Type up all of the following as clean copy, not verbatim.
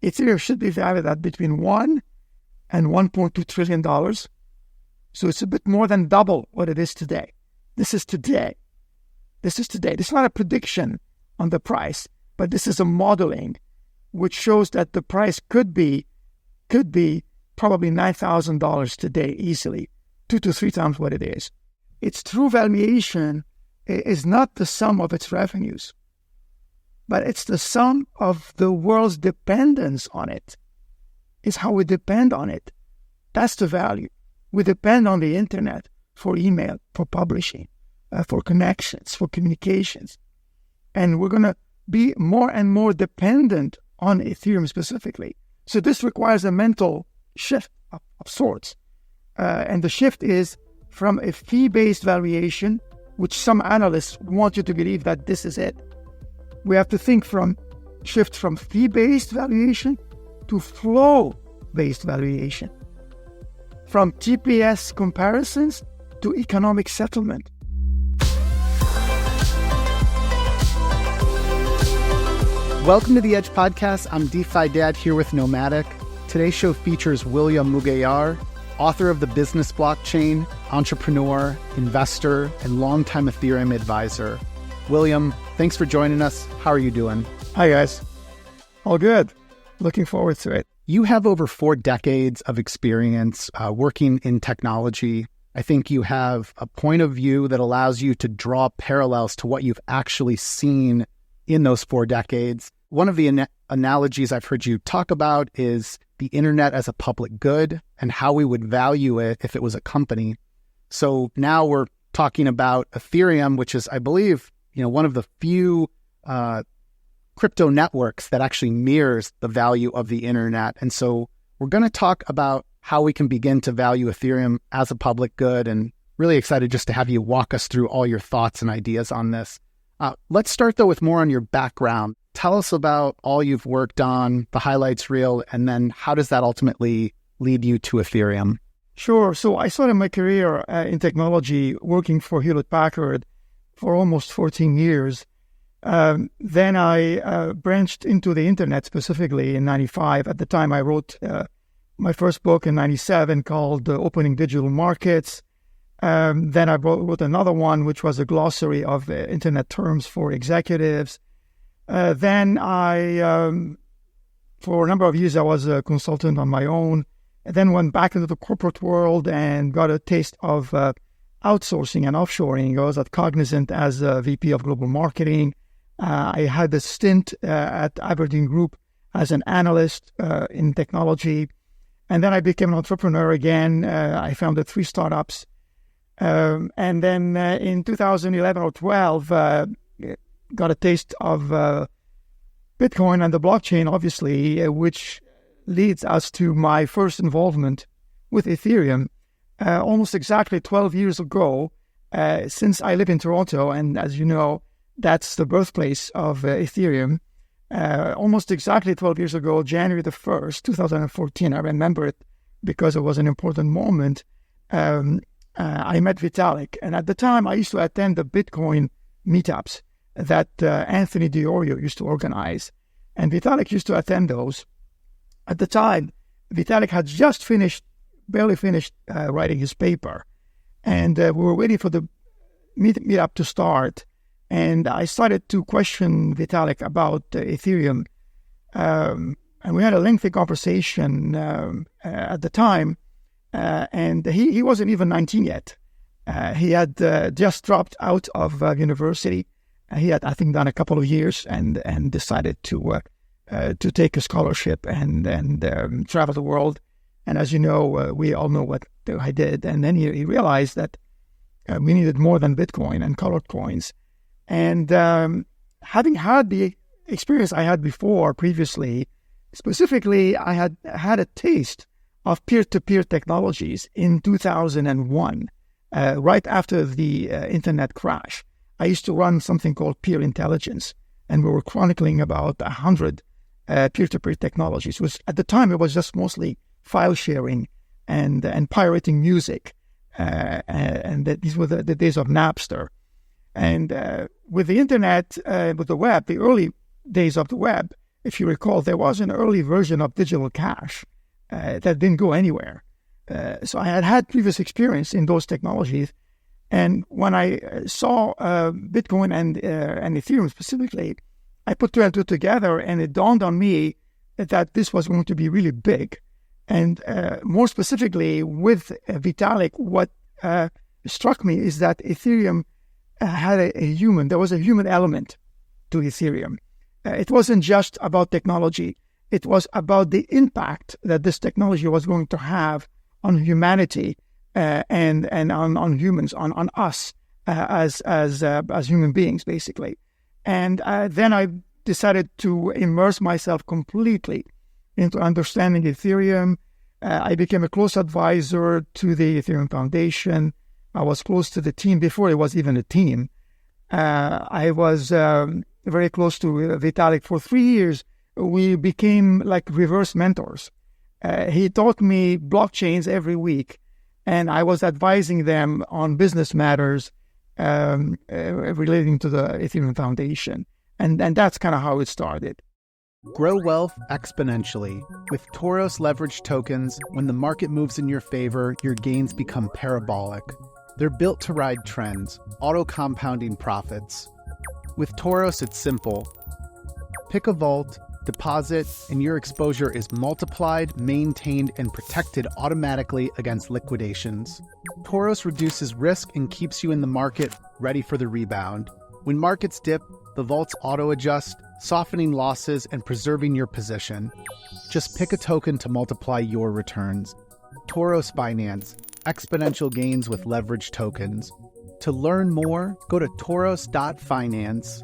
Ethereum should be valued at between $1 and $1.2 trillion. So it's a bit more than double what it is today. This is today. This is not a prediction on the price, but this is a modeling which shows that the price could be probably $9,000 today easily, 2 to 3 times what it is. Its true valuation is not the sum of its revenues, but it's the sum of the world's dependence on it. It's how we depend on it. That's the value. We depend on the internet for email, for publishing, for connections, for communications. And we're going to be more and more dependent on Ethereum specifically. So this requires a mental shift of sorts. And the shift is from a fee-based valuation, which some analysts want you to believe that this is it. We have to shift from fee-based valuation to flow-based valuation. From TPS comparisons to economic settlement. Welcome to the Edge Podcast. I'm DeFi Dad here with Nomadic. Today's show features William Mougayar, author of The Business Blockchain, entrepreneur, investor, and longtime Ethereum advisor. William, thanks for joining us. How are you doing? Hi, guys. All good. Looking forward to it. You have over 4 decades of experience working in technology. I think you have a point of view that allows you to draw parallels to what you've actually seen in those 4 decades. One of the analogies I've heard you talk about is the internet as a public good and how we would value it if it was a company. So now we're talking about Ethereum, which is, I believe, one of the few crypto networks that actually mirrors the value of the internet. And so we're going to talk about how we can begin to value Ethereum as a public good, and really excited just to have you walk us through all your thoughts and ideas on this. Let's start, though, with more on your background. Tell us about all you've worked on, the highlights reel, and then how does that ultimately lead you to Ethereum? Sure. So I started my career in technology working for Hewlett-Packard for almost 14 years. Then I branched into the internet, specifically in 95. At the time, I wrote my first book in 97 called Opening Digital Markets. Then I wrote another one, which was a glossary of internet terms for executives. Then I, for a number of years, I was a consultant on my own. And then went back into the corporate world and got a taste of outsourcing and offshoring. I was at Cognizant as a VP of Global Marketing. I had a stint at Aberdeen Group as an analyst in technology. And then I became an entrepreneur again. I founded 3 startups. And then in 2011 or 12, got a taste of Bitcoin and the blockchain, obviously, which leads us to my first involvement with Ethereum almost exactly 12 years ago, since I live in Toronto. And as you know, that's the birthplace of Ethereum. Almost exactly 12 years ago, January the 1st, 2014, I remember it because it was an important moment. I met Vitalik. And at the time, I used to attend the Bitcoin meetups that Anthony DiOrio used to organize. And Vitalik used to attend those. At the time, Vitalik had just barely finished writing his paper. And we were waiting for the meetup to start. And I started to question Vitalik about Ethereum. And we had a lengthy conversation at the time. And he wasn't even 19 yet. He had just dropped out of university. He had, I think, done a couple of years and decided to take a scholarship and travel the world. And as you know, we all know what I did. And then he realized that we needed more than Bitcoin and colored coins. And having had the experience I had previously, specifically, I had a taste of peer-to-peer technologies in 2001, right after the internet crash. I used to run something called Peer Intelligence, and we were chronicling about 100 peer-to-peer technologies. At the time, it was just mostly file sharing and pirating music, and these were the days of Napster. And with the internet, with the web, the early days of the web, if you recall, there was an early version of digital cash that didn't go anywhere. So I had previous experience in those technologies. And when I saw Bitcoin and Ethereum specifically, I put two and two together, and it dawned on me that this was going to be really big. And more specifically, with Vitalik, what struck me is that Ethereum had there was a human element to Ethereum. It wasn't just about technology. It was about the impact that this technology was going to have on humanity and on humans, on us as human beings, basically. And then I decided to immerse myself completely into understanding Ethereum. I became a close advisor to the Ethereum Foundation. I was close to the team before it was even a team. I was very close to Vitalik for 3 years. We became like reverse mentors. He taught me blockchains every week, and I was advising them on business matters relating to the Ethereum Foundation. And that's kind of how it started. Grow wealth exponentially. With TOROS leveraged tokens, when the market moves in your favor, your gains become parabolic. They're built to ride trends, auto-compounding profits. With TOROS, it's simple. Pick a vault, deposit, and your exposure is multiplied, maintained, and protected automatically against liquidations. TOROS reduces risk and keeps you in the market ready for the rebound. When markets dip, the vaults auto-adjust, softening losses and preserving your position. Just pick a token to multiply your returns. TOROS Finance, exponential gains with leveraged tokens. To learn more, go to toros.finance.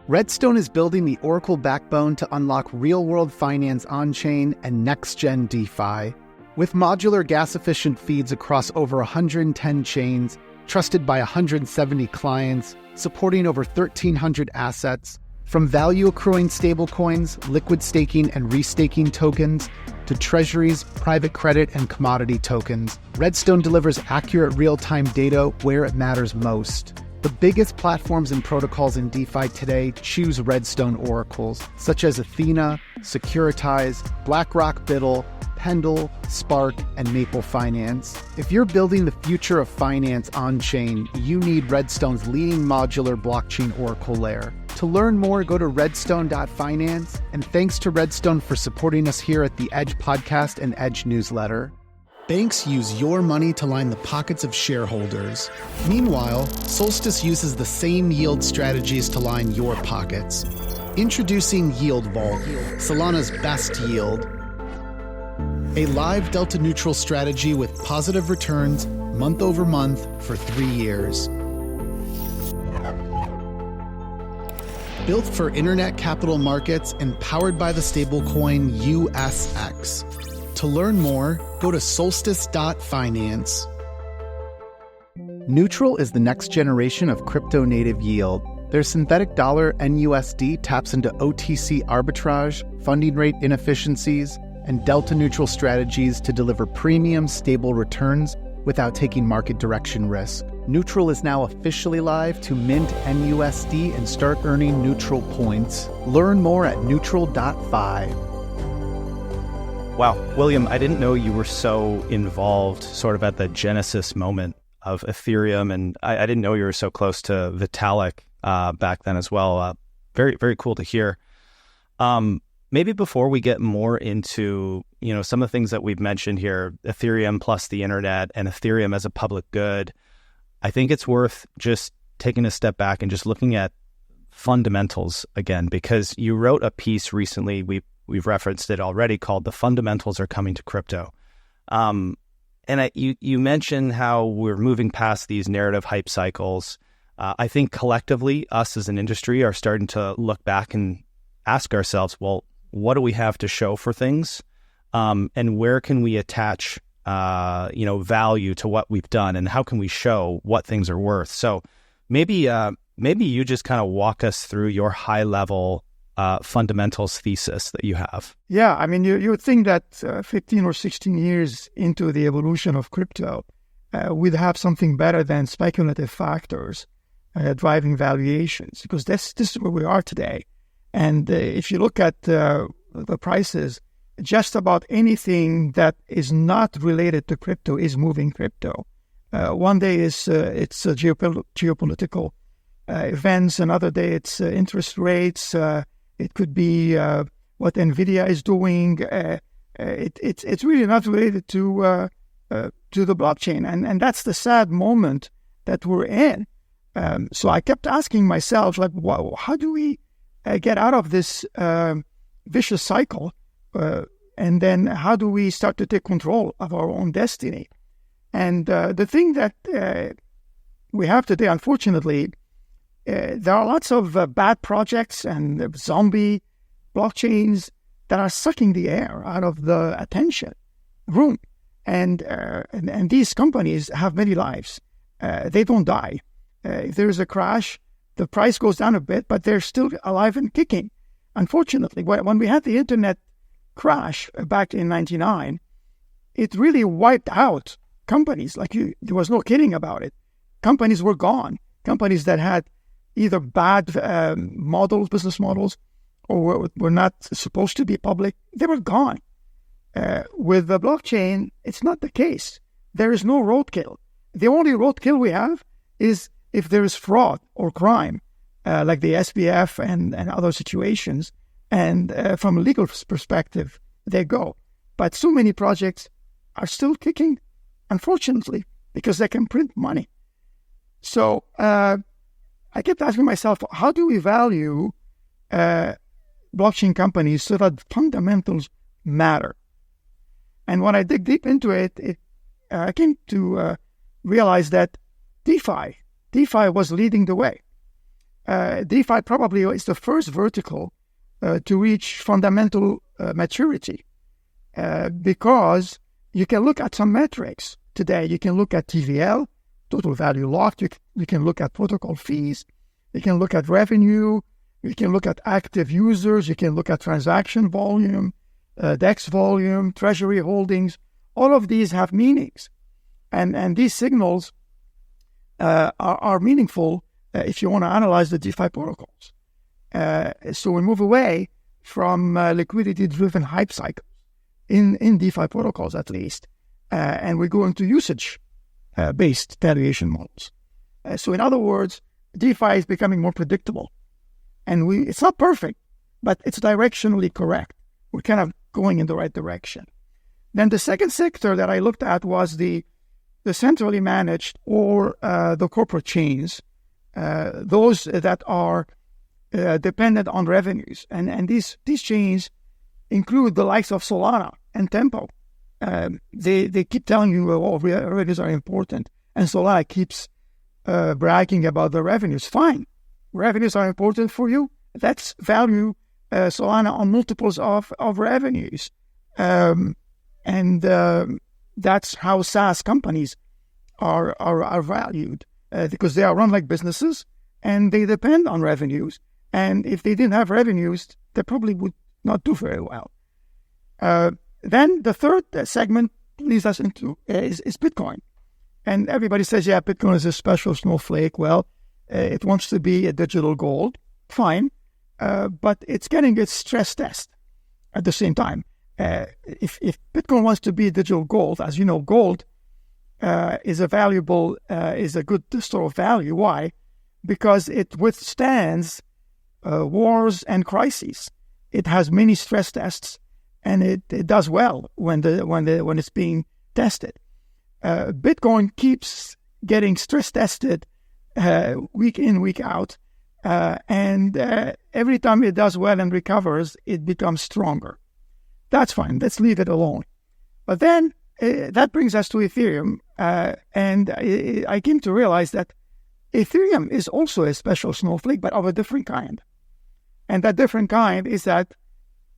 Redstone is building the Oracle backbone to unlock real-world finance on-chain and next-gen DeFi. With modular gas-efficient feeds across over 110 chains, trusted by 170 clients, supporting over 1,300 assets, from value-accruing stablecoins, liquid staking and restaking tokens, to treasuries, private credit, and commodity tokens, Redstone delivers accurate real-time data where it matters most. The biggest platforms and protocols in DeFi today choose Redstone oracles, such as Athena, Securitize, BlackRock Biddle, Pendle, Spark, and Maple Finance. If you're building the future of finance on-chain, you need Redstone's leading modular blockchain oracle layer. To learn more, go to redstone.finance, and thanks to Redstone for supporting us here at the Edge Podcast and Edge Newsletter. Banks use your money to line the pockets of shareholders. Meanwhile, Solstice uses the same yield strategies to line your pockets. Introducing Yield Vault, Solana's best yield. A live delta neutral strategy with positive returns month over month for 3 years. Built for internet capital markets and powered by the stablecoin USX. To learn more, go to solstice.finance. Neutral is the next generation of crypto-native yield. Their synthetic dollar NUSD taps into OTC arbitrage, funding rate inefficiencies, and delta-neutral strategies to deliver premium, stable returns without taking market direction risk. Neutral is now officially live to mint NUSD and start earning neutral points. Learn more at neutral.fi. Wow, William, I didn't know you were so involved sort of at the genesis moment of Ethereum, and I didn't know you were so close to Vitalik back then as well. Very, very cool to hear. Maybe before we get more into, some of the things that we've mentioned here, Ethereum plus the internet and Ethereum as a public good, I think it's worth just taking a step back and just looking at fundamentals again, because you wrote a piece recently, we've referenced it already, called "The Fundamentals Are Coming to Crypto." And you mentioned how we're moving past these narrative hype cycles. I think collectively, us as an industry are starting to look back and ask ourselves, well, what do we have to show for things? And where can we attach, value to what we've done, and how can we show what things are worth? So maybe you just kind of walk us through your high level fundamentals thesis that you have. Yeah, I mean, you would think that 15 or 16 years into the evolution of crypto, we'd have something better than speculative factors driving valuations, because this is where we are today. And if you look at the prices, just about anything that is not related to crypto is moving crypto. One day it's geopolitical events, another day it's interest rates. It could be what NVIDIA is doing. It's really not related to the blockchain, and that's the sad moment that we're in. So I kept asking myself, like, wow, how do we get out of this vicious cycle? And then how do we start to take control of our own destiny? And the thing that we have today, unfortunately, there are lots of bad projects and zombie blockchains that are sucking the air out of the attention room. And these companies have many lives. They don't die. If there is a crash, the price goes down a bit, but they're still alive and kicking. Unfortunately, when we had the internet crash back in '99, it really wiped out companies. There was no kidding about it. Companies were gone. Companies that had either bad business models, or were not supposed to be public, they were gone. With the blockchain, it's not the case. There is no roadkill. The only roadkill we have is if there is fraud or crime, like the SBF and other situations. And from a legal perspective, they go. But so many projects are still kicking, unfortunately, because they can print money. So I kept asking myself, how do we value blockchain companies so that fundamentals matter? And when I dig deep into it, I came to realize that DeFi was leading the way. DeFi probably is the first vertical to reach fundamental maturity, because you can look at some metrics today. You can look at TVL, total value locked. You can look at protocol fees. You can look at revenue. You can look at active users. You can look at transaction volume, DEX volume, treasury holdings. All of these have meanings, and these signals are meaningful if you want to analyze the DeFi protocols. So we move away from liquidity-driven hype cycles in DeFi protocols, at least, and we go into usage-based valuation models. So in other words, DeFi is becoming more predictable, and it's not perfect, but it's directionally correct. We're kind of going in the right direction. Then the second sector that I looked at was the centrally managed or the corporate chains, those that are dependent on revenues. And these chains include the likes of Solana and Tempo. They keep telling you, oh, revenues are important. And Solana keeps bragging about the revenues. Fine. Revenues are important for you. Let's value Solana on multiples of revenues. And that's how SaaS companies are valued, because they are run like businesses and they depend on revenues. And if they didn't have revenues, they probably would not do very well. Then the third segment leads us into is Bitcoin. And everybody says, yeah, Bitcoin is a special snowflake. Well, it wants to be a digital gold. Fine. But it's getting its stress test at the same time. If Bitcoin wants to be digital gold, as you know, gold is a good store of value. Why? Because it withstands wars and crises. It has many stress tests, and it does well when it's being tested. Bitcoin keeps getting stress tested week in, week out, and every time it does well and recovers, it becomes stronger. That's fine. Let's leave it alone. But then that brings us to Ethereum, and I came to realize that Ethereum is also a special snowflake, but of a different kind. And that different kind is that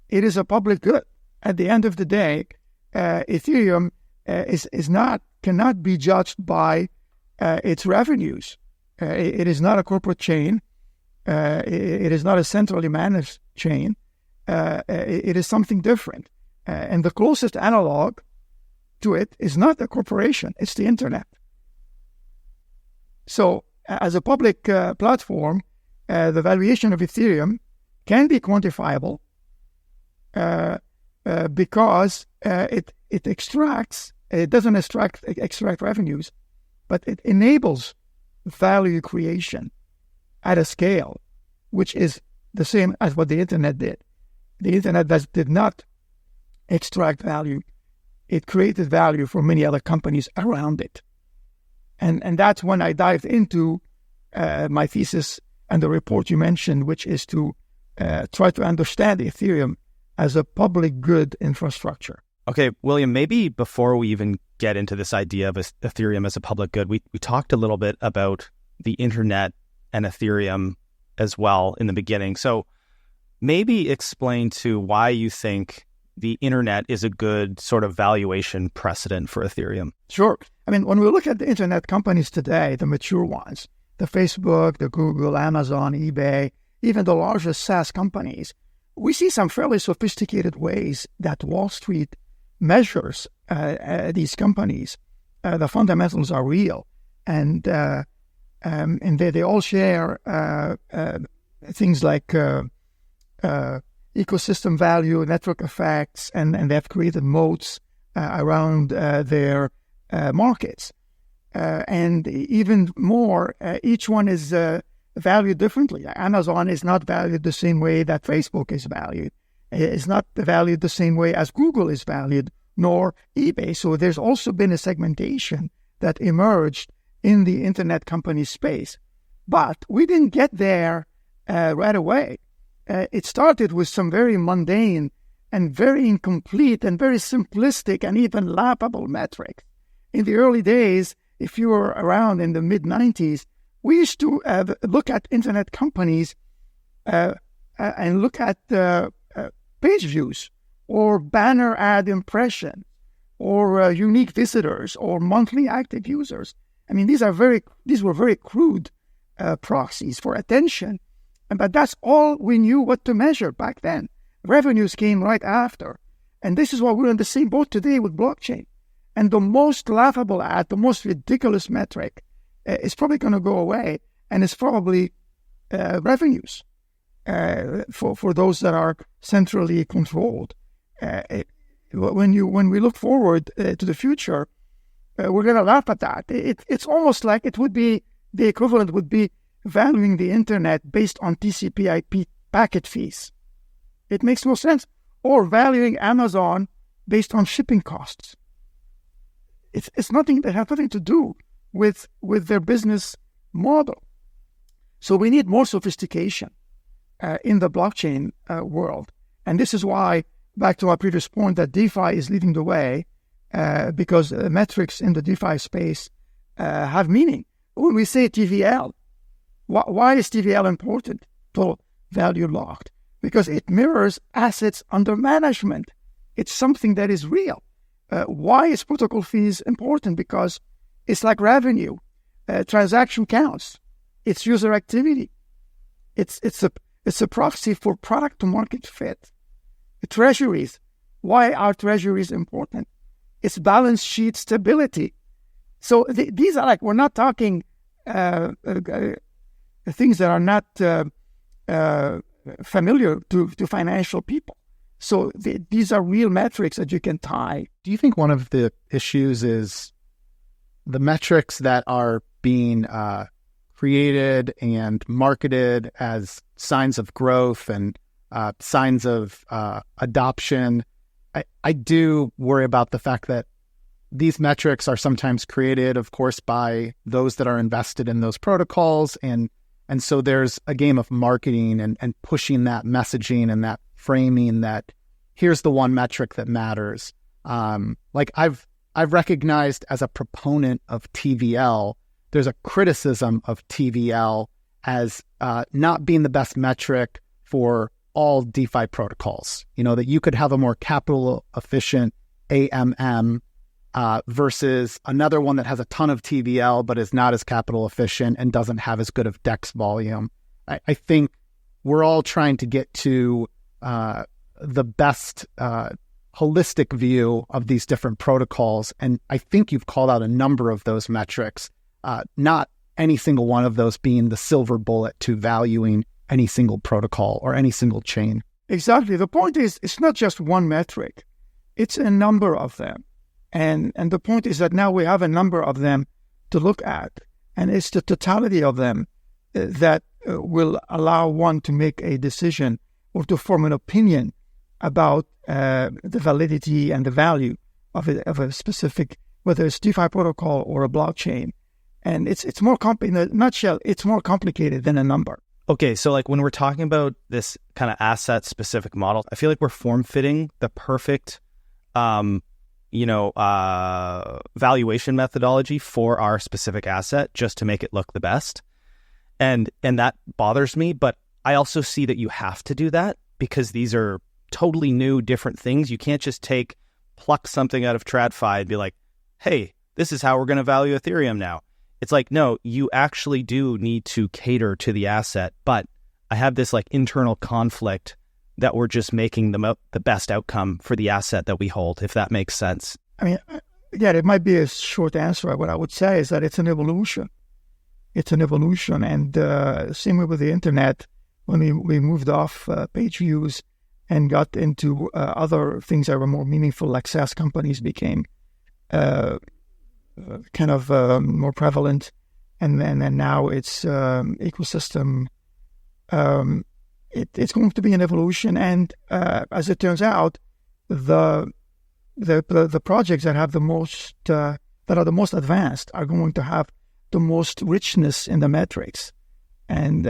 it is a public good. At the end of the day, Ethereum cannot be judged by its revenues. It is not a corporate chain. It is not a centrally managed chain. It is something different. And the closest analog to it is not a corporation, it's the internet. So as a public platform, the valuation of Ethereum can be quantifiable because it extracts, it doesn't extract revenues, but it enables value creation at a scale which is the same as what the internet did. The internet did not extract value. It created value for many other companies around it. And that's when I dived into my thesis and the report you mentioned, which is to try to understand Ethereum as a public good infrastructure. Okay, William, maybe before we even get into this idea of Ethereum as a public good, we talked a little bit about the internet and Ethereum as well in the beginning. So maybe explain to why you think the internet is a good sort of valuation precedent for Ethereum. Sure. I mean, when we look at the internet companies today, the mature ones, the Facebook, the Google, Amazon, eBay, even the largest SaaS companies, we see some fairly sophisticated ways that Wall Street measures these companies. The fundamentals are real, and they all share things like ecosystem value, network effects, and they have created moats around their markets. And even more, each one is valued differently. Amazon is not valued the same way that Facebook is valued. It's not valued the same way as Google is valued, nor eBay. So there's also been a segmentation that emerged in the internet company space. But we didn't get there right away. It started with some very mundane and very incomplete and very simplistic and even laughable metrics. In the early days, if you were around in the mid-90s, we used to look at internet companies and look at page views or banner ad impression or unique visitors or monthly active users. I mean, these were very crude proxies for attention, but that's all we knew what to measure back then. Revenues came right after, and this is why we're in the same boat today with blockchain. And the most laughable ad, the most ridiculous metric, is probably going to go away, and it's probably revenues for those that are centrally controlled. When we look forward to the future, we're going to laugh at that. It's almost like it would be the equivalent would be valuing the internet based on TCP/IP packet fees. It makes no sense. Or valuing Amazon based on shipping costs. It's nothing that has nothing to do with their business model. So we need more sophistication in the blockchain world. And this is why, back to our previous point, that DeFi is leading the way because metrics in the DeFi space have meaning. When we say TVL, why is TVL important? Total value locked. Because it mirrors assets under management. It's something that is real. Why is protocol fees important? Because it's like revenue. Transaction counts. It's user activity. It's a proxy for product to market fit. Treasuries. Why are treasuries important? It's balance sheet stability. So these are we're not talking things that are not familiar to financial people. So these are real metrics that you can tie. Do you think one of the issues is the metrics that are being created and marketed as signs of growth and signs of adoption? I do worry about the fact that these metrics are sometimes created, of course, by those that are invested in those protocols. And so there's a game of marketing and pushing that messaging and that framing that here's the one metric that matters. I've recognized as a proponent of TVL, there's a criticism of TVL as not being the best metric for all DeFi protocols. You know, that you could have a more capital efficient AMM versus another one that has a ton of TVL but is not as capital efficient and doesn't have as good of DEX volume. I think we're all trying to get to the best holistic view of these different protocols. And I think you've called out a number of those metrics, not any single one of those being the silver bullet to valuing any single protocol or any single chain. Exactly. The point is, it's not just one metric. It's a number of them. And the point is that now we have a number of them to look at. And it's the totality of them that will allow one to make a decision or to form an opinion about the validity and the value of a specific, whether it's DeFi protocol or a blockchain. And it's more in a nutshell, it's more complicated than a number. Okay, so like when we're talking about this kind of asset-specific model, I feel like we're form-fitting the perfect, valuation methodology for our specific asset just to make it look the best. And that bothers me, but I also see that you have to do that because these are totally new, different things. You can't just pluck something out of TradFi and be like, hey, this is how we're going to value Ethereum now. It's like, no, you actually do need to cater to the asset, but I have this like internal conflict that we're just making the best outcome for the asset that we hold, if that makes sense. I mean, yeah, it might be a short answer. What I would say is that it's an evolution. It's an evolution. And same way with the internet, when we moved off page views and got into other things that were more meaningful, like SaaS companies became more prevalent, and now it's ecosystem. It's going to be an evolution, and as it turns out, the projects that have the most that are the most advanced are going to have the most richness in the metrics, and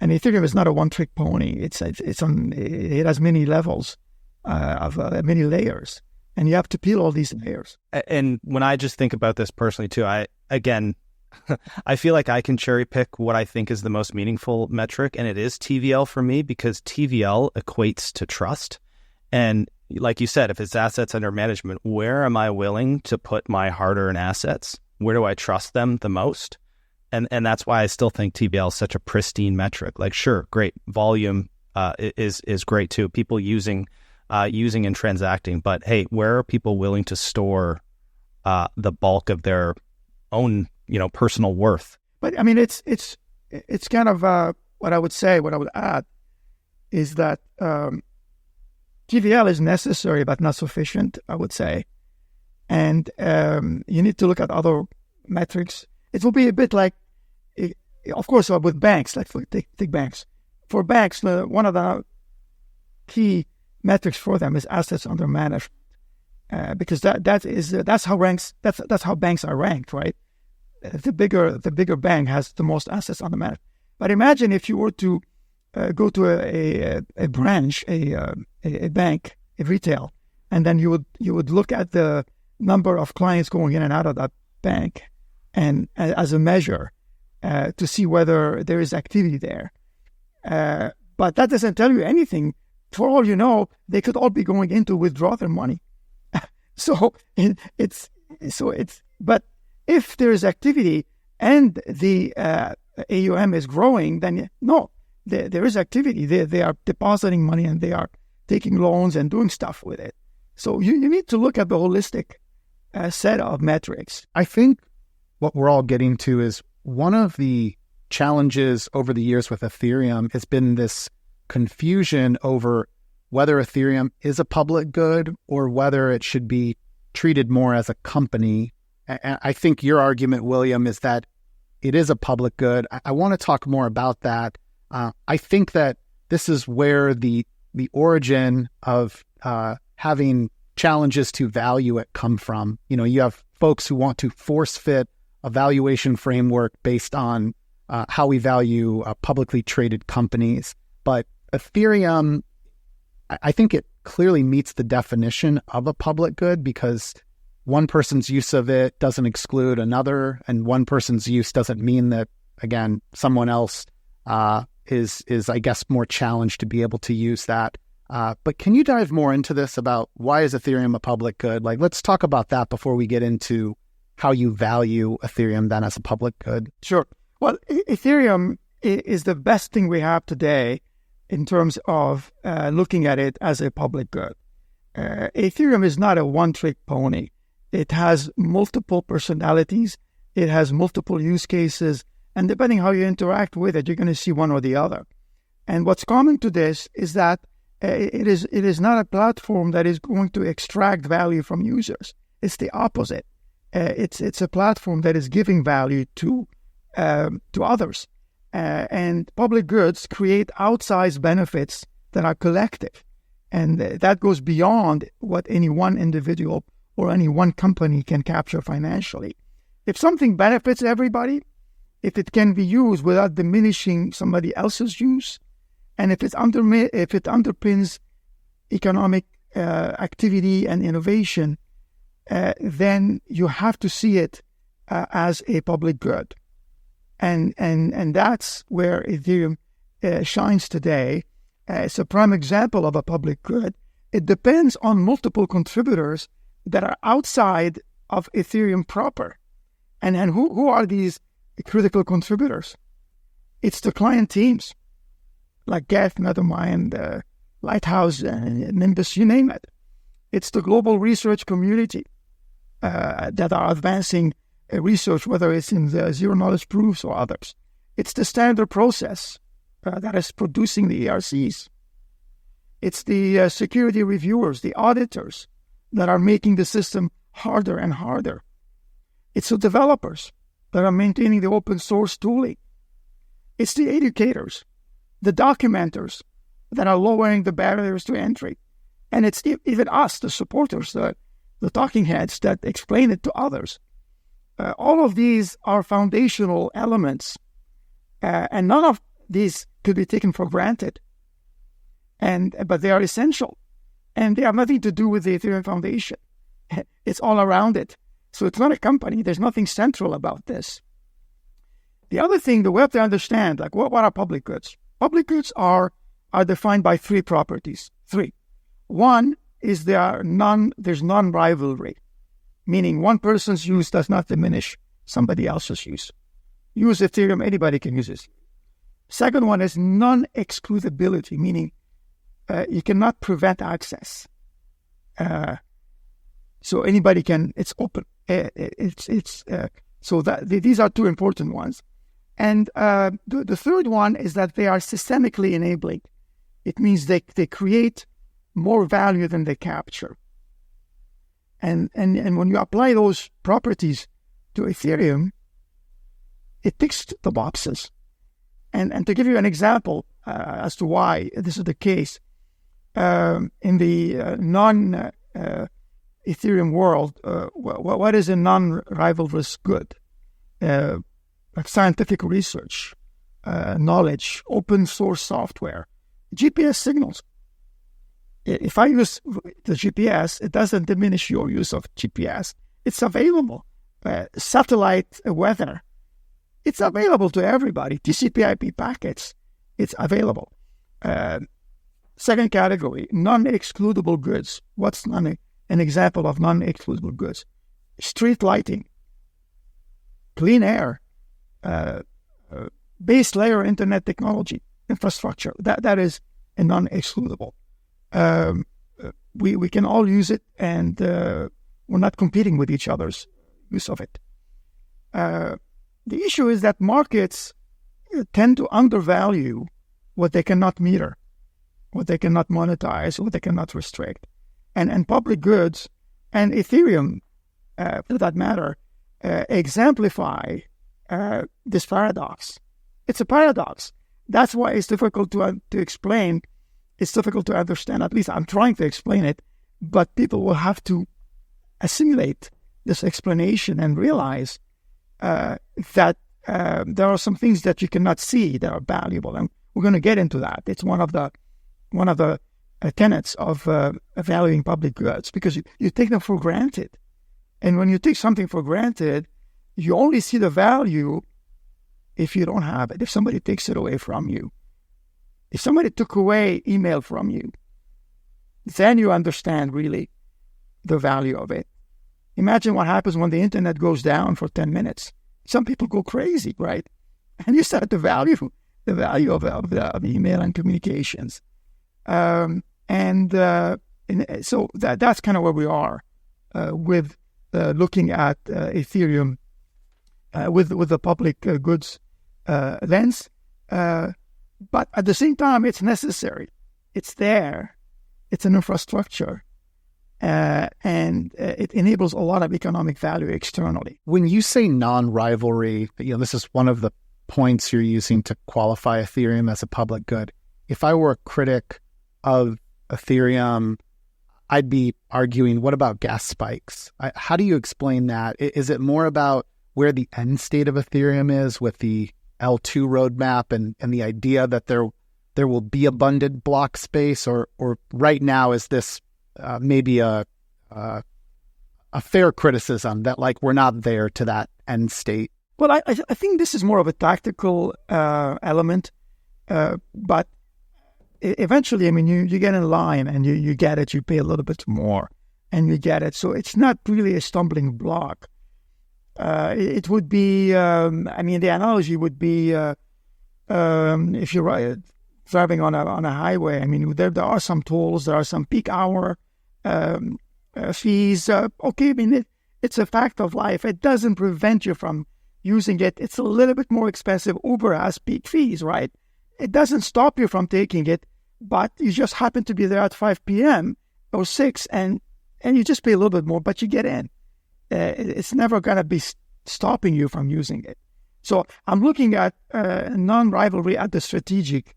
Ethereum is not a one-trick pony. It has many levels of many layers. And you have to peel all these layers. And when I just think about this personally too, I feel like I can cherry pick what I think is the most meaningful metric, and it is TVL for me because TVL equates to trust. And like you said, if it's assets under management, where am I willing to put my hard-earned assets? Where do I trust them the most? And that's why I still think TVL is such a pristine metric. Like, sure, great volume is great too. People using and transacting, but hey, where are people willing to store the bulk of their own, personal worth? But I mean, it's kind of what I would add is that TVL is necessary but not sufficient, I would say, and you need to look at other metrics. It will be a bit like, of course, with banks, like take banks. For banks, one of the key metrics for them is assets under management, because that's how banks are ranked, right? The bigger bank has the most assets under management. But imagine if you were to go to a branch, a bank, a retail, and then you would look at the number of clients going in and out of that bank, and as a measure to see whether there is activity there. But that doesn't tell you anything. For all you know, they could all be going in to withdraw their money. But if there is activity and the AUM is growing, then no, there is activity. They are depositing money and they are taking loans and doing stuff with it. So you need to look at the holistic set of metrics. I think what we're all getting to is one of the challenges over the years with Ethereum has been this confusion over whether Ethereum is a public good or whether it should be treated more as a company. And I think your argument, William, is that it is a public good. I want to talk more about that. I think that this is where the origin of having challenges to value it come from. You have folks who want to force fit a valuation framework based on how we value publicly traded companies. But Ethereum, I think it clearly meets the definition of a public good because one person's use of it doesn't exclude another, and one person's use doesn't mean that, again, someone else is I guess, more challenged to be able to use that. But can you dive more into this about why is Ethereum a public good? Like, let's talk about that before we get into how you value Ethereum then as a public good. Sure. Well, Ethereum is the best thing we have today in terms of looking at it as a public good. Ethereum is not a one-trick pony. It has multiple personalities. It has multiple use cases. And depending how you interact with it, you're going to see one or the other. And what's common to this is that it is not a platform that is going to extract value from users. It's the opposite. It's a platform that is giving value to others. And public goods create outsized benefits that are collective. And that goes beyond what any one individual or any one company can capture financially. If something benefits everybody, if it can be used without diminishing somebody else's use, and if it underpins economic activity and innovation, then you have to see it as a public good. And that's where Ethereum shines today. It's a prime example of a public good. It depends on multiple contributors that are outside of Ethereum proper. And who are these critical contributors? It's the client teams, like Geth, Nethermind, Lighthouse, Nimbus, you name it. It's the global research community that are advancing research, whether it's in the zero-knowledge proofs or others. It's the standard process that is producing the ERCs. It's the security reviewers, the auditors that are making the system harder and harder. It's the developers that are maintaining the open source tooling. It's the educators, the documenters that are lowering the barriers to entry. And it's even us, the supporters, the talking heads that explain it to others. All of these are foundational elements, and none of these could be taken for granted. But they are essential, and they have nothing to do with the Ethereum Foundation. It's all around it. So it's not a company. There's nothing central about this. The other thing that we have to understand, like what are public goods? Public goods are defined by three properties. Three. One is there's non-rivalry, meaning one person's use does not diminish somebody else's use. Use Ethereum, anybody can use it. Second one is non-excludability, meaning you cannot prevent access. So anybody can, it's open. So these are two important ones. And the third one is that they are systemically enabling. It means they create more value than they capture. And when you apply those properties to Ethereum, it ticks the boxes. And to give you an example as to why this is the case, in the non-Ethereum world, what is a non-rivalrous good? Like scientific research, knowledge, open source software, GPS signals. If I use the GPS, it doesn't diminish your use of GPS. It's available. Satellite weather, it's available to everybody. TCP/IP packets, it's available. Second category, non-excludable goods. What's an example of non-excludable goods? Street lighting, clean air, base layer internet technology, infrastructure. That is a non-excludable. We can all use it, and we're not competing with each other's use of it. The issue is that markets tend to undervalue what they cannot meter, what they cannot monetize, what they cannot restrict. And public goods, and Ethereum, for that matter, exemplify this paradox. It's a paradox. That's why it's difficult to explain. It's difficult to understand. At least I'm trying to explain it, but people will have to assimilate this explanation and realize that there are some things that you cannot see that are valuable, and we're going to get into that. It's one of the tenets of valuing public goods, because you take them for granted, and when you take something for granted, you only see the value if you don't have it. If somebody takes it away from you, if somebody took away email from you, then you understand really the value of it. Imagine what happens when the internet goes down for 10 minutes. Some people go crazy, right? And you start to value of email and communications. So that's kind of where we are with looking at Ethereum with the public goods lens. But at the same time, it's necessary. It's there. It's an infrastructure. And it enables a lot of economic value externally. When you say non-rivalry, this is one of the points you're using to qualify Ethereum as a public good. If I were a critic of Ethereum, I'd be arguing, what about gas spikes? How do you explain that? Is it more about where the end state of Ethereum is with the L2 roadmap and the idea that there will be abundant block space, or right now is this maybe a fair criticism that we're not there to that end state? Well, I think this is more of a tactical element, but eventually, you get in line and you get it, you pay a little bit more and you get it. So it's not really a stumbling block. It would be, the analogy would be if you're driving on a highway, there are some tolls, there are some peak hour fees. It's a fact of life. It doesn't prevent you from using it. It's a little bit more expensive. Uber has peak fees, right? It doesn't stop you from taking it, but you just happen to be there at 5 p.m. or 6, and you just pay a little bit more, but you get in. It's never going to be stopping you from using it. So I'm looking at non-rivalry at the strategic,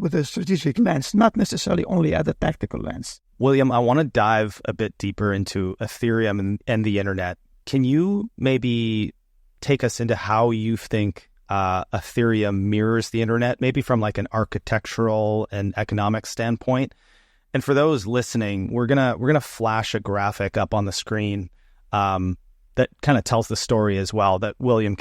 with a strategic lens, not necessarily only at the tactical lens. William, I want to dive a bit deeper into Ethereum and the internet. Can you maybe take us into how you think Ethereum mirrors the internet, maybe from an architectural and economic standpoint? And for those listening, we're gonna flash a graphic up on the screen that kind of tells the story as well, that William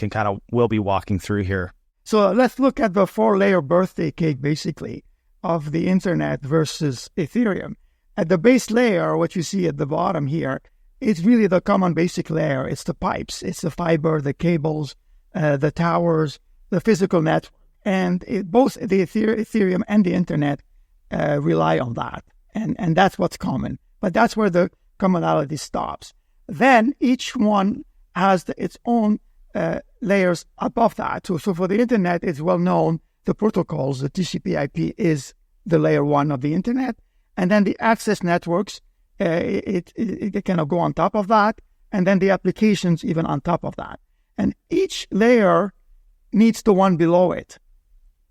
will be walking through here. So let's look at the 4-layer birthday cake, basically, of the internet versus Ethereum. At the base layer, what you see at the bottom here, it's really the common basic layer. It's the pipes, it's the fiber, the cables, the towers, the physical network. And both the Ethereum and the internet rely on that. And that's what's common. But that's where the commonality stops. Then each one has its own layers above that. So for the internet, it's well known, the protocols, the TCP/IP is the layer 1 of the internet. And then the access networks, it kind of go on top of that. And then the applications even on top of that. And each layer needs the one below it,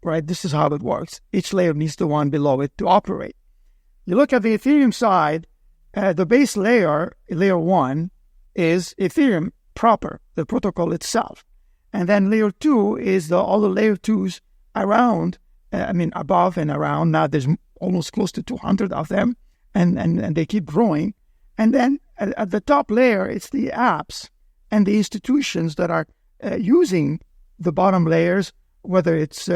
right? This is how it works. Each layer needs the one below it to operate. You look at the Ethereum side, the base layer, layer 1, is Ethereum proper, the protocol itself. And then layer 2 is all the layer 2s around, above and around. Now there's almost close to 200 of them, and they keep growing. And then at the top layer, it's the apps and the institutions that are using the bottom layers, whether it's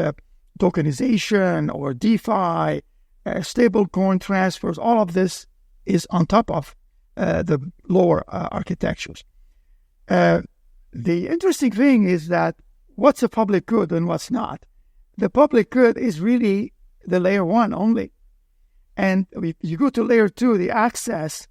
tokenization or DeFi, stablecoin transfers. All of this is on top of the lower architectures. The interesting thing is that what's a public good and what's not? The public good is really the layer 1 only. And if you go to layer 2, the access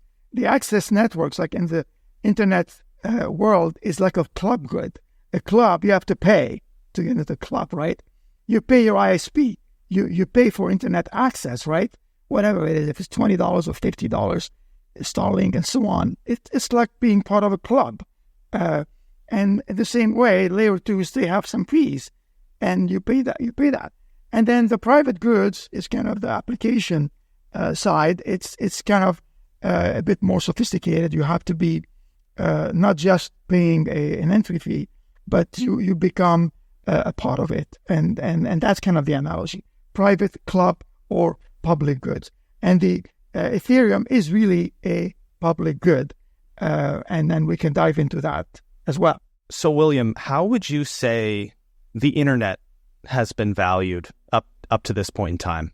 networks, like in the internet world, is like a club good. A club, you have to pay to get into the club, right? You pay your ISP. You pay for internet access, right? Whatever it is, if it's $20 or $50, Starlink and so on. It's like being part of a club. And in the same way, layer 2s, they have some fees, and you pay that. And then the private goods is kind of the application side. It's kind of a bit more sophisticated. You have to be not just paying an entry fee, but you become a part of it. And that's kind of the analogy. Private, club, or public goods. And the Ethereum is really a public good. And then we can dive into that as well. So, William, how would you say the internet has been valued up to this point in time?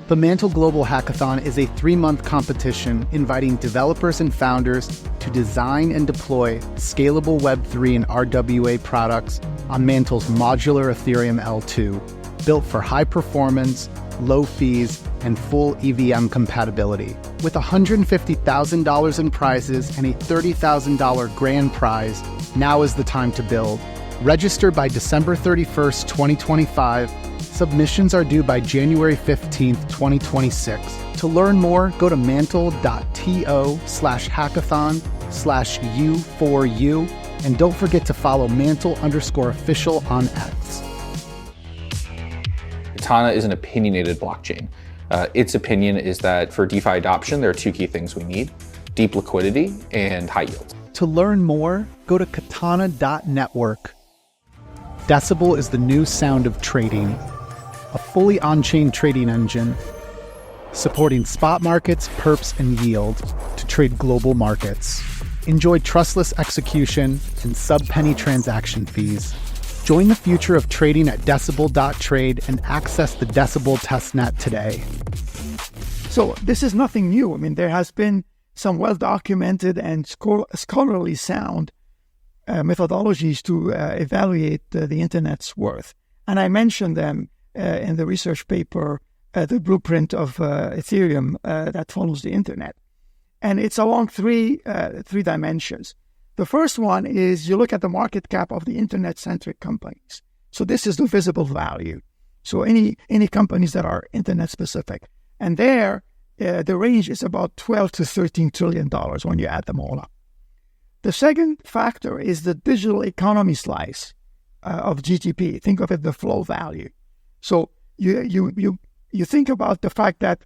The MANTLE Global Hackathon is a 3-month competition inviting developers and founders to design and deploy scalable Web3 and RWA products on MANTLE's modular Ethereum L2, built for high performance, low fees, and full EVM compatibility. With $150,000 in prizes and a $30,000 grand prize, now is the time to build. Register by December 31st, 2025 Submissions are due by January 15th, 2026. To learn more, go to mantle.to/hackathon/U4U, and don't forget to follow mantle_official on X. Katana is an opinionated blockchain. Its opinion is that for DeFi adoption, there are two key things we need: deep liquidity and high yield. To learn more, go to katana.network. DECIBEL is the new sound of trading, a fully on-chain trading engine supporting spot markets, perps, and yield to trade global markets. Enjoy trustless execution and sub-penny transaction fees. Join the future of trading at decibel.trade and access the Decibel testnet today. So this is nothing new. I mean, there has been some well-documented and scholarly sound methodologies to evaluate the Internet's worth. And I mentioned them in the research paper, the blueprint of Ethereum that follows the Internet. And it's along three dimensions. The first one is you look at the market cap of the Internet-centric companies. So this is the visible value. So any companies that are Internet-specific. And there, the range is about $12 to $13 trillion when you add them all up. The second factor is the digital economy slice of GDP. Think of it, the flow value. So you think about the fact that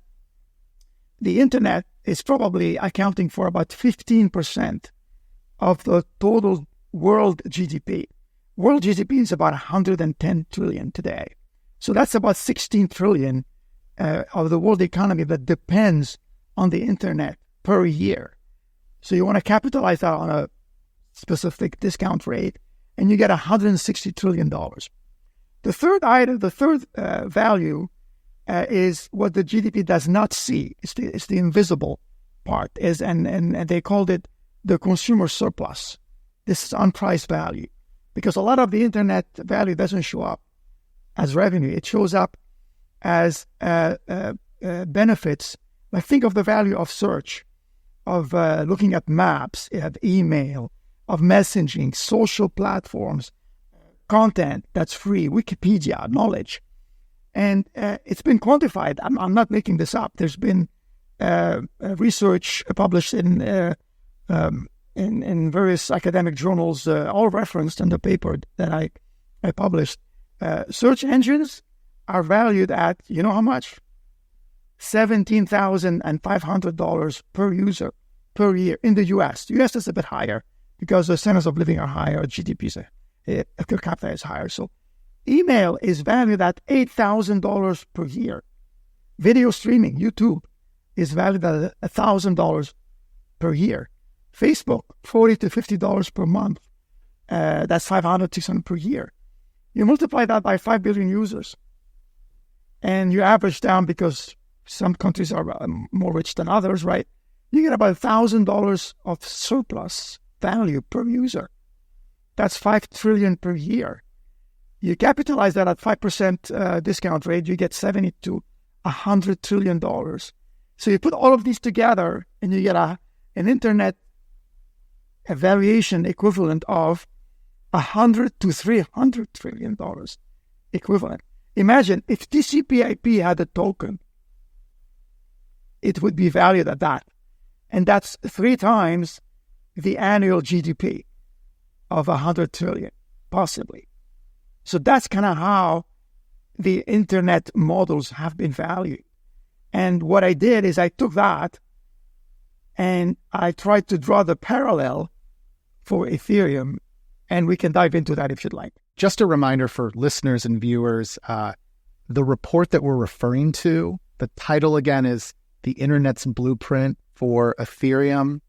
the Internet is probably accounting for about 15% of the total world GDP. World GDP is about 110 trillion today. So that's about 16 trillion of the world economy that depends on the Internet per year. So you want to capitalize that on a specific discount rate, and you get $160 trillion. The third item, value is what the GDP does not see. It's the invisible part, and they called it the consumer surplus. This is unpriced value, because a lot of the Internet value doesn't show up as revenue. It shows up as benefits. Like, think of the value of search, of looking at maps, of email, of messaging, social platforms, content that's free, Wikipedia, knowledge. And it's been quantified. I'm not making this up. There's been research published in various academic journals, all referenced in the paper that I published. Search engines are valued at, you know how much? $17,500 per user per year in the U.S. The U.S. is a bit higher because the standards of living are higher, GDP per capita is higher. So email is valued at $8,000 per year. Video streaming, YouTube, is valued at $1,000 per year. Facebook, $40 to $50 per month. That's $500, $600 per year. You multiply that by 5 billion users, and you average down, because some countries are more rich than others, right? You get about $1,000 of surplus value per user. That's 5 trillion per year. You capitalize that at 5% discount rate, you get $70 to $100 trillion. So you put all of these together, and you get an Internet valuation equivalent of $100 to $300 trillion equivalent. Imagine if TCP/IP had a token, it would be valued at that. And that's 3 times the annual GDP of 100 trillion, possibly. So that's kind of how the Internet models have been valued. And what I did is I took that and I tried to draw the parallel for Ethereum, and we can dive into that if you'd like. Just a reminder for listeners and viewers, the report that we're referring to, the title again is The Internet's Blueprint for Ethereum,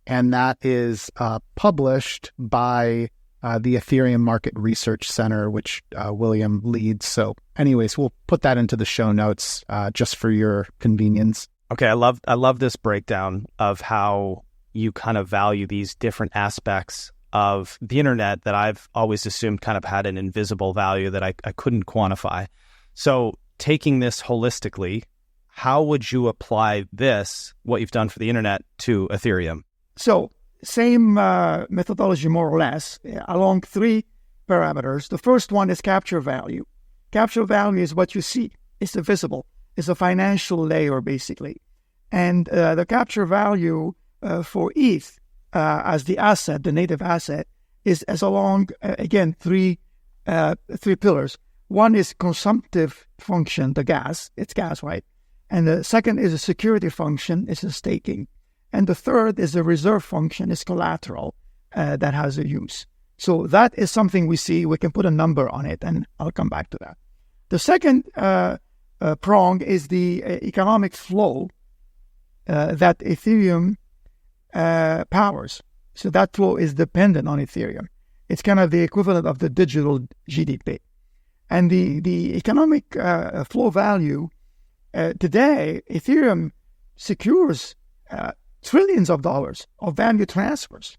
and that is published by the Ethereum Market Research Center, which William leads. So anyways, we'll put that into the show notes just for your convenience. Okay, I love this breakdown of how you kind of value these different aspects of the Internet that I've always assumed kind of had an invisible value that I couldn't quantify. So taking this holistically, how would you apply this, what you've done for the Internet, to Ethereum? So same methodology, more or less, along 3 parameters. The first one is capture value. Capture value is what you see. It's the visible. It's a financial layer, basically. And the capture value for ETH as the asset, the native asset, is as along, again, three pillars. One is consumptive function, the gas. It's gas, right? And the second is a security function. It's a staking. And the third is a reserve function. It's collateral that has a use. So that is something we see. We can put a number on it, and I'll come back to that. The second prong is the economic flow that Ethereum powers. So that flow is dependent on Ethereum. It's kind of the equivalent of the digital GDP. And the economic flow value, today, Ethereum secures trillions of dollars of value transfers,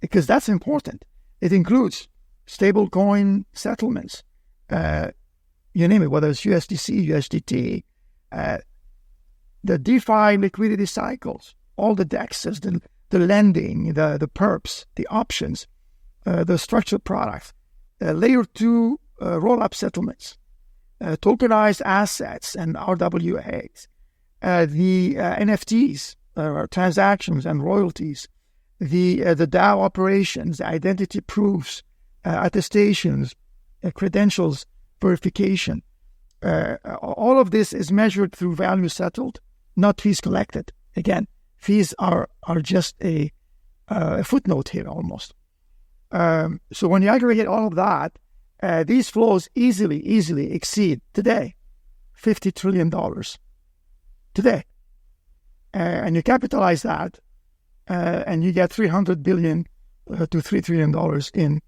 because that's important. It includes stablecoin settlements, you name it, whether it's USDC, USDT, the DeFi liquidity cycles, all the DEXs, the lending, the perps, the options, the structured products, layer 2 roll-up settlements, tokenized assets and RWAs, the NFTs, transactions and royalties, the DAO operations, the identity proofs, attestations, credentials verification. All of this is measured through value settled, not fees collected. Again, fees are just a footnote here almost. So when you aggregate all of that, these flows easily exceed today $50 trillion today. And you capitalize that, and you get $300 billion to $3 trillion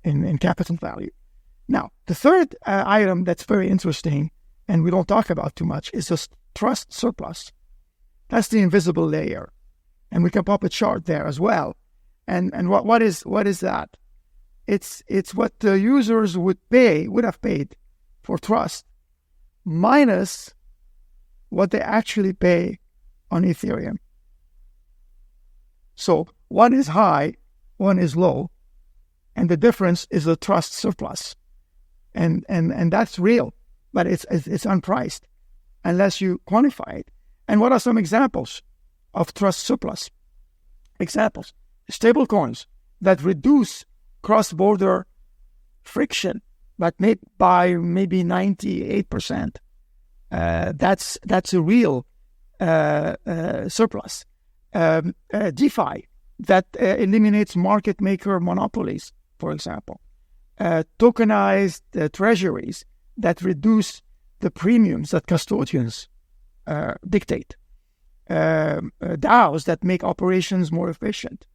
in capital value. Now, the third item that's very interesting, and we don't talk about too much, is just trust surplus. That's the invisible layer, and we can pop a chart there as well. And what is that? It's what the users would have paid for trust, minus what they actually pay on Ethereum. So one is high, one is low, and the difference is the trust surplus. And that's real, but it's unpriced unless you quantify it. And what are some examples of trust surplus? Examples: stable coins that reduce cross-border friction, but made by maybe 98%. That's a real surplus. DeFi that eliminates market maker monopolies, for example. Tokenized treasuries that reduce the premiums that custodians dictate. DAOs that make operations more efficient.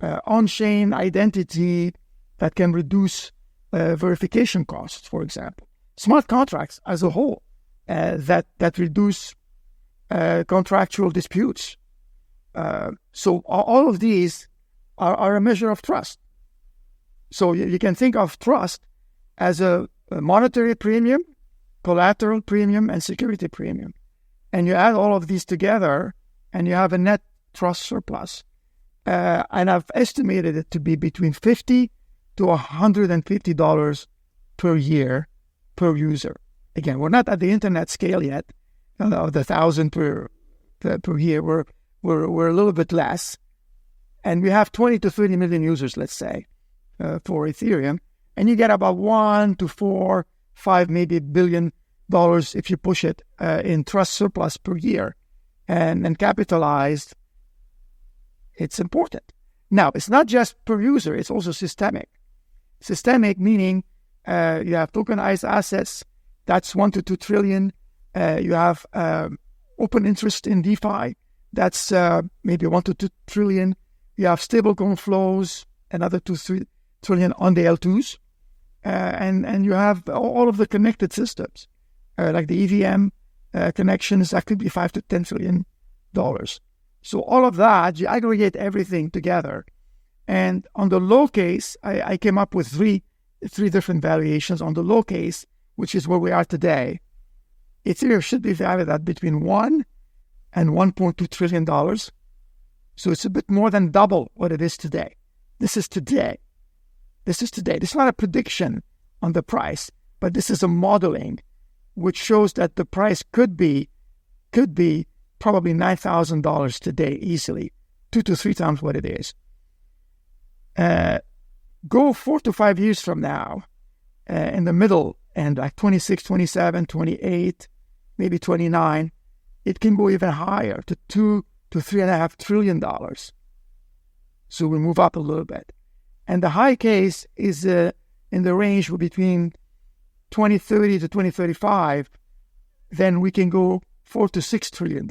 On-chain identity that can reduce verification costs, for example. Smart contracts as a whole that reduce contractual disputes. So all of these are a measure of trust. So you can think of trust as a monetary premium, collateral premium, and security premium. And you add all of these together, and you have a net trust surplus. And I've estimated it to be between $50 to $150 per year per user. Again, we're not at the internet scale yet, the 1,000 per year. We're a little bit less, and we have 20 to 30 million users, let's say, for Ethereum, and you get about $1 to $4, $5 maybe billion if you push it in trust surplus per year, and capitalized. It's important. Now, it's not just per user; it's also systemic. Systemic meaning you have tokenized assets. That's 1 to 2 trillion. You have open interest in DeFi. That's maybe 1 to 2 trillion. You have stablecoin flows, another 2 to 3 trillion on the L2s. And you have all of the connected systems, like the EVM connections, that could be $5 to $10 trillion. So all of that, you aggregate everything together. And on the low case, I came up with three different valuations. On the low case, which is where we are today, Ethereum should be valued at between $1 and $1.2 trillion. So it's a bit more than double what it is today. This is today. This is not a prediction on the price. but this is a modeling which shows that the price could be probably $9,000 today easily, 2 to 3 times what it is. Go 4 to 5 years from now, in the middle, and like 26, 27, 28, maybe 29, it can go even higher to $2 to $3.5 trillion. So we move up a little bit. And the high case is in the range between 2030 to 2035, then we can go $4 to $6 trillion.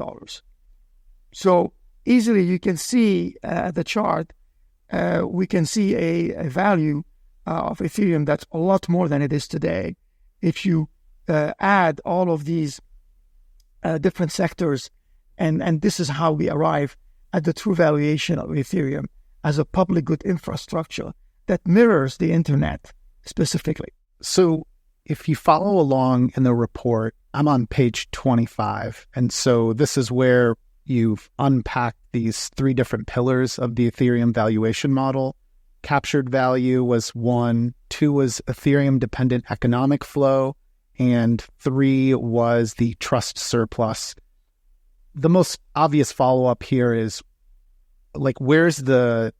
So easily you can see the chart, we can see a value of Ethereum that's a lot more than it is today. If you add all of these different sectors, and this is how we arrive at the true valuation of Ethereum as a public good infrastructure that mirrors the internet specifically. So if you follow along in the report, I'm on page 25. And so this is where you've unpacked these 3 different pillars of the Ethereum valuation model. Captured value was 1, 2 was Ethereum-dependent economic flow, and 3 was the trust surplus. The most obvious follow-up here is, like, where's the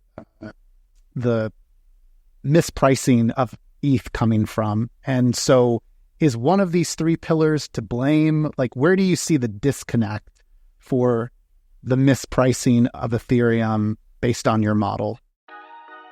mispricing of ETH coming from? And so is one of these 3 pillars to blame? Like, where do you see the disconnect for the mispricing of Ethereum based on your model?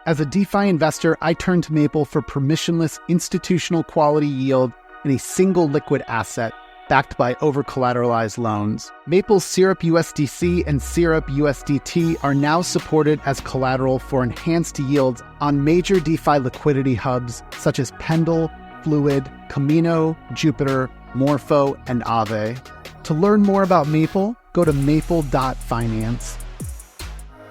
As a DeFi investor, I turn to Maple for permissionless institutional quality yield in a single liquid asset backed by over-collateralized loans. Maple's SYRUPUSDC and SYRUPUSDT are now supported as collateral for enhanced yields on major DeFi liquidity hubs such as Pendle, Fluid, Camino, Jupiter, Morpho, and Aave. To learn more about Maple, go to maple.finance.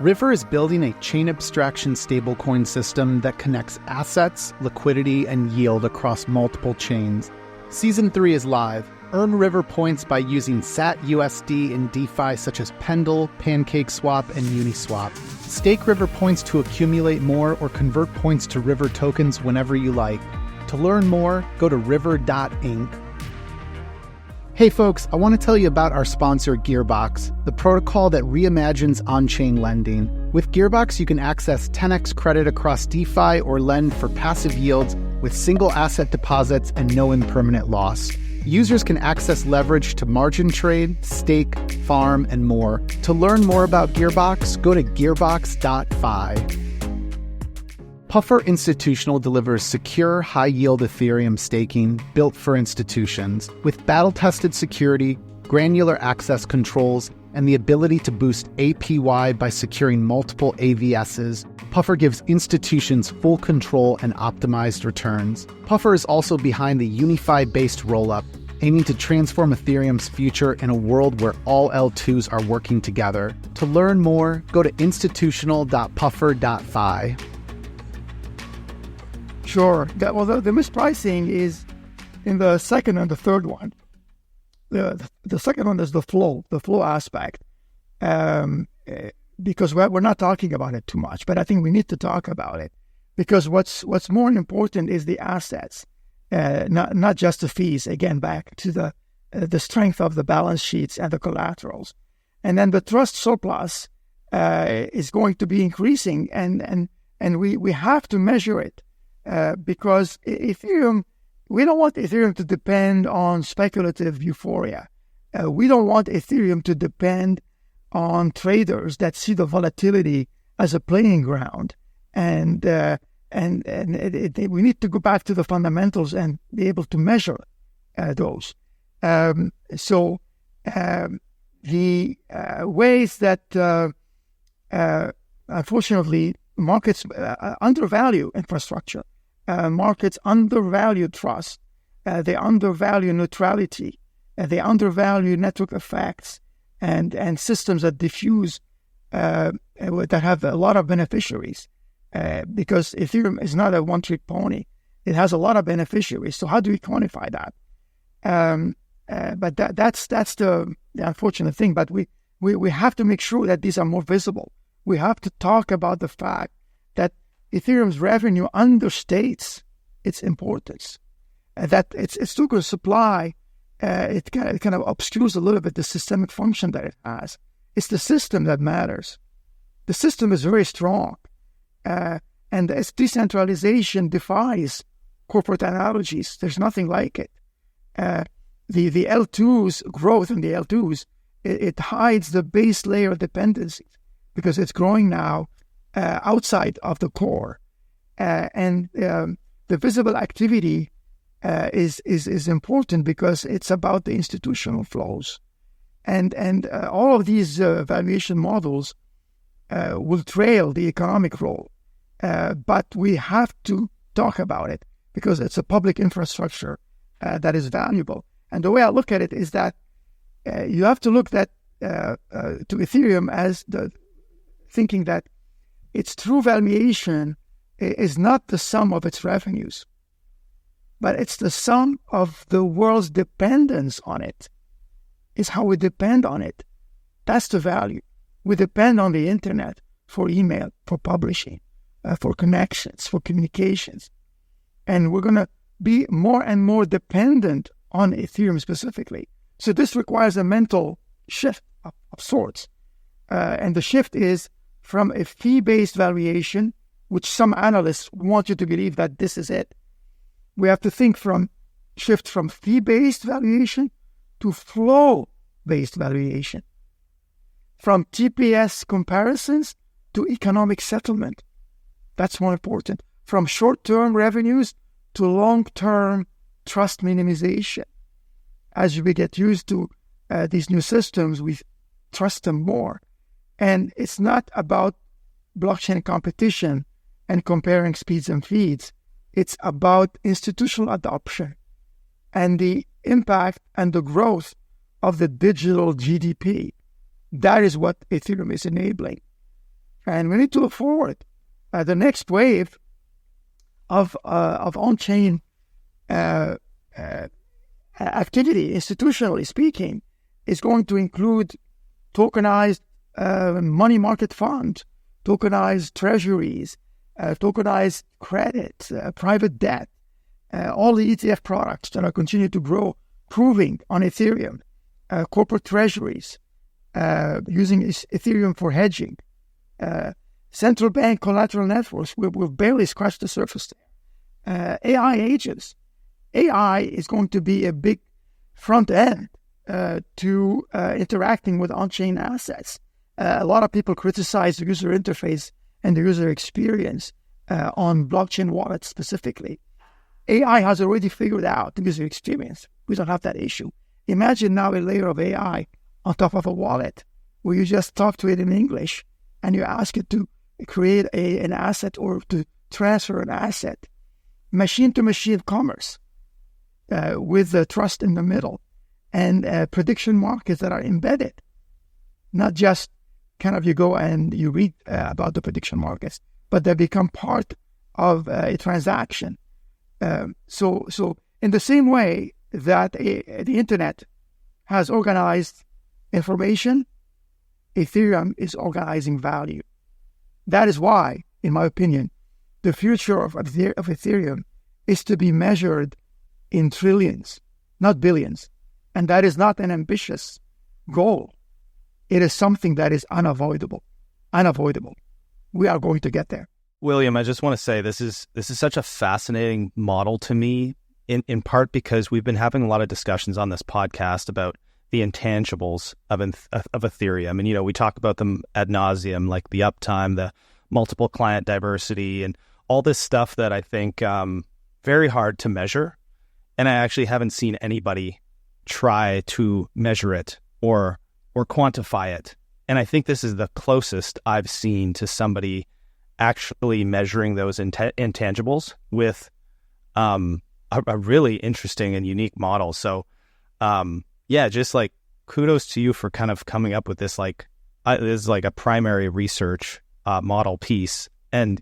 River is building a chain abstraction stablecoin system that connects assets, liquidity, and yield across multiple chains. Season 3 is live. Earn River points by using SAT-USD in DeFi such as Pendle, PancakeSwap, and Uniswap. Stake River points to accumulate more or convert points to River tokens whenever you like. To learn more, go to river.inc. Hey folks, I want to tell you about our sponsor GEARBOX, the protocol that reimagines on-chain lending. With GEARBOX, you can access 10x credit across DeFi or lend for passive yields with single asset deposits and no impermanent loss. Users can access leverage to margin trade, stake, farm, and more. To learn more about GEARBOX, go to gearbox.fi. Puffer Institutional delivers secure, high-yield Ethereum staking built for institutions. With battle-tested security, granular access controls, and the ability to boost APY by securing multiple AVSs, Puffer gives institutions full control and optimized returns. Puffer is also behind the Unify-based rollup, aiming to transform Ethereum's future in a world where all L2s are working together. To learn more, go to institutional.puffer.fi. Sure. The mispricing is in the second and the third one. The second one is the flow aspect, because we're not talking about it too much, but I think we need to talk about it because what's more important is the assets, not just the fees. Again, back to the strength of the balance sheets and the collaterals, and then the trust surplus is going to be increasing, and we have to measure it. Because Ethereum, we don't want Ethereum to depend on speculative euphoria. We don't want Ethereum to depend on traders that see the volatility as a playing ground. And we need to go back to the fundamentals and be able to measure those. So the ways that, unfortunately, markets undervalue infrastructure. Markets undervalue trust. They undervalue neutrality. They undervalue network effects and systems that diffuse, that have a lot of beneficiaries. Because Ethereum is not a one-trick pony. It has a lot of beneficiaries. So how do we quantify that? But that's the unfortunate thing. But we have to make sure that these are more visible. We have to talk about the fact that Ethereum's revenue understates its importance. that it's too good a supply, it kind of obscures a little bit the systemic function that it has. It's the system that matters. The system is very strong, and its decentralization defies corporate analogies. There's nothing like it. The L2's growth in the L2's, it hides the base layer dependencies because it's growing now outside of the core. And the visible activity is important because it's about the institutional flows. And all of these valuation models will trail the economic role. But we have to talk about it because it's a public infrastructure that is valuable. And the way I look at it is that you have to look at to Ethereum as thinking that its true valuation is not the sum of its revenues, but it's the sum of the world's dependence on it. It's how we depend on it. That's the value. We depend on the internet for email, for publishing, for connections, for communications. And we're going to be more and more dependent on Ethereum specifically. So this requires a mental shift of sorts. And the shift is from a fee-based valuation, which some analysts want you to believe that this is it. We have to shift from fee-based valuation to flow-based valuation. From TPS comparisons to economic settlement. That's more important. From short-term revenues to long-term trust minimization. As we get used to these new systems, we trust them more. And it's not about blockchain competition and comparing speeds and feeds. It's about institutional adoption and the impact and the growth of the digital GDP. That is what Ethereum is enabling. And we need to look forward. The next wave of on-chain activity, institutionally speaking, is going to include tokenized money market funds, tokenized treasuries, tokenized credit, private debt, all the ETF products that are continuing to grow, proving on Ethereum, corporate treasuries, using Ethereum for hedging, central bank collateral networks. We've barely scratched the surface there. AI agents. AI is going to be a big front end to interacting with on-chain assets. A lot of people criticize the user interface and the user experience on blockchain wallets specifically. AI has already figured out the user experience. We don't have that issue. Imagine now a layer of AI on top of a wallet where you just talk to it in English and you ask it to create an asset or to transfer an asset. Machine-to-machine commerce with the trust in the middle and prediction markets that are embedded. Not just kind of you go and you read about the prediction markets, but they become part of a transaction. So in the same way that the internet has organized information, Ethereum is organizing value. That is why, in my opinion, the future of Ethereum is to be measured in trillions, not billions. And that is not an ambitious goal. It is something that is unavoidable. Unavoidable. We are going to get there. William, I just want to say this is such a fascinating model to me, in part because we've been having a lot of discussions on this podcast about the intangibles of Ethereum. And, we talk about them ad nauseum, like the uptime, the multiple client diversity, and all this stuff that I think very hard to measure. And I actually haven't seen anybody try to measure it or quantify it. And I think this is the closest I've seen to somebody actually measuring those intangibles with a really interesting and unique model. So, just like kudos to you for kind of coming up with this, this is like a primary research model piece. And,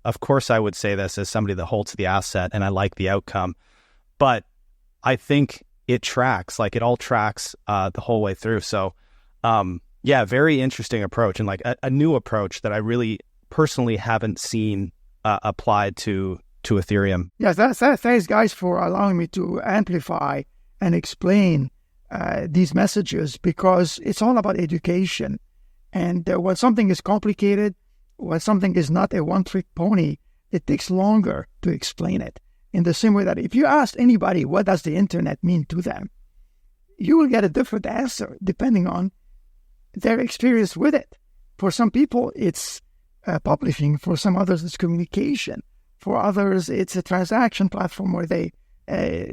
of course I would say this as somebody that holds the asset and I like the outcome, but I think it tracks, it all tracks the whole way through. So, very interesting approach, and a new approach that I really personally haven't seen applied to to Ethereum. Yes, thanks, guys, for allowing me to amplify and explain these messages, because it's all about education. And when something is complicated, when something is not a one-trick pony, it takes longer to explain it. In the same way that if you ask anybody what does the internet mean to them, you will get a different answer depending on their experience with it. For some people, it's publishing. For some others, it's communication. For others, it's a transaction platform where they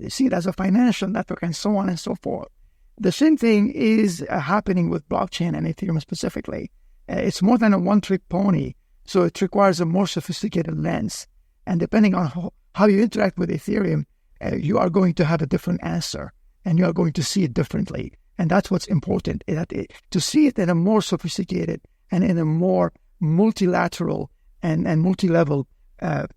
see it as a financial network, and so on and so forth. The same thing is happening with blockchain and Ethereum specifically. It's more than a one-trick pony, so it requires a more sophisticated lens. And depending on how you interact with Ethereum, you are going to have a different answer, and you are going to see it differently. And that's what's important, to see it in a more sophisticated and in a more multilateral and multi-level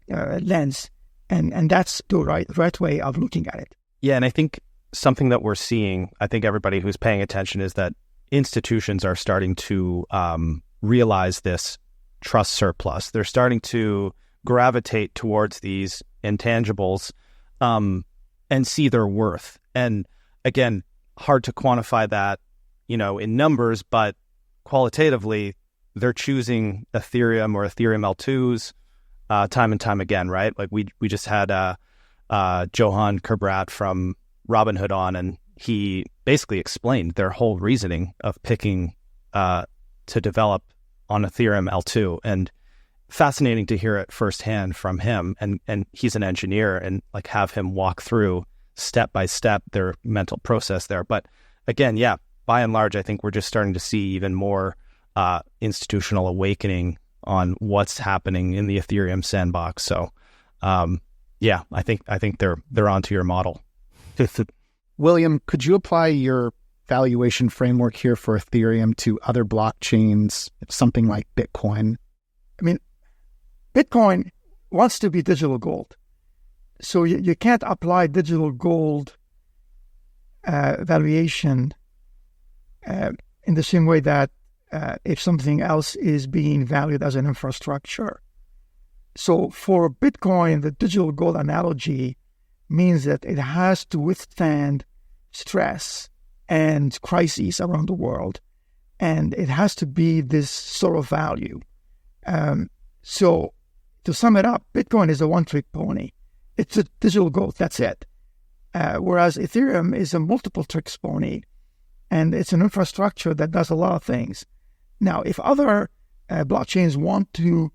lens. And that's the right way of looking at it. Yeah, and I think something that we're seeing, I think everybody who's paying attention, is that institutions are starting to realize this trust surplus. They're starting to gravitate towards these intangibles and see their worth. And again, hard to quantify that, in numbers, but qualitatively, they're choosing Ethereum or Ethereum L2s time and time again, right? Like we just had Johan Kerbrat from Robinhood on, and he basically explained their whole reasoning of picking to develop on Ethereum L2, and fascinating to hear it firsthand from him. And he's an engineer, and like have him walk through step by step their mental process there. But again, yeah, by and large, I think we're just starting to see even more institutional awakening on what's happening in the Ethereum sandbox. So, yeah, I think they're onto your model. William, could you apply your valuation framework here for Ethereum to other blockchains, something like Bitcoin? I mean, Bitcoin wants to be digital gold. So you can't apply digital gold valuation in the same way that if something else is being valued as an infrastructure. So for Bitcoin, the digital gold analogy means that it has to withstand stress and crises around the world, and it has to be this sort of value. So to sum it up, Bitcoin is a one-trick pony. It's a digital gold, that's it. Whereas Ethereum is a multiple tricks pony, and it's an infrastructure that does a lot of things. Now, if other blockchains want to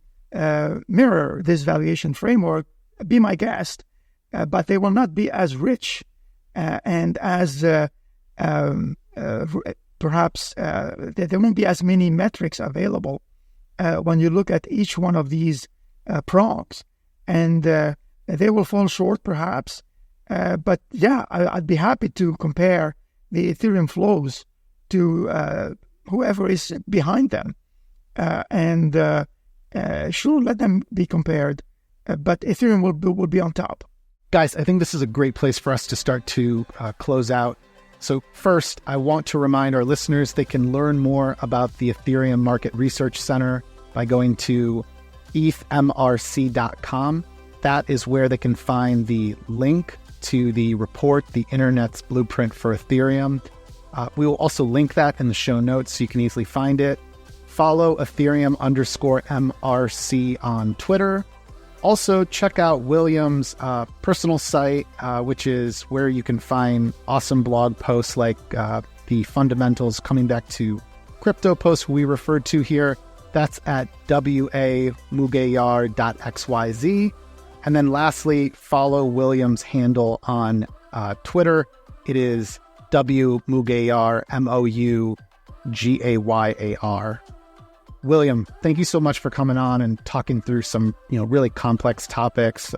mirror this valuation framework, be my guest, but they will not be as rich and as perhaps there won't be as many metrics available when you look at each one of these prongs, and they will fall short perhaps. But yeah, I'd be happy to compare the Ethereum flows to whoever is behind them, and sure, let them be compared, but Ethereum will be on top. Guys, I think this is a great place for us to start to close out. So first, I want to remind our listeners they can learn more about the Ethereum Market Research Center by going to ethmrc.com. That is where they can find the link to the report, The Internet's Blueprint for Ethereum. We will also link that in the show notes so you can easily find it. Follow Ethereum_MRC on Twitter. Also, check out William's personal site, which is where you can find awesome blog posts like the fundamentals coming back to crypto post we referred to here. That's at wamougayar.xyz. And then lastly, follow William's handle on Twitter. It is WMougayar, MOUGAYAR. William, thank you so much for coming on and talking through some, really complex topics.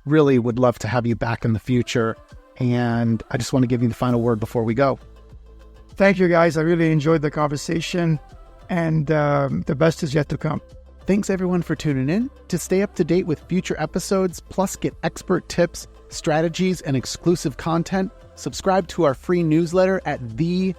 Really would love to have you back in the future. And I just want to give you the final word before we go. Thank you, guys. I really enjoyed the conversation, and the best is yet to come. Thanks, everyone, for tuning in. To stay up to date with future episodes, plus get expert tips, strategies, and exclusive content, subscribe to our free newsletter at the-edge.xyz.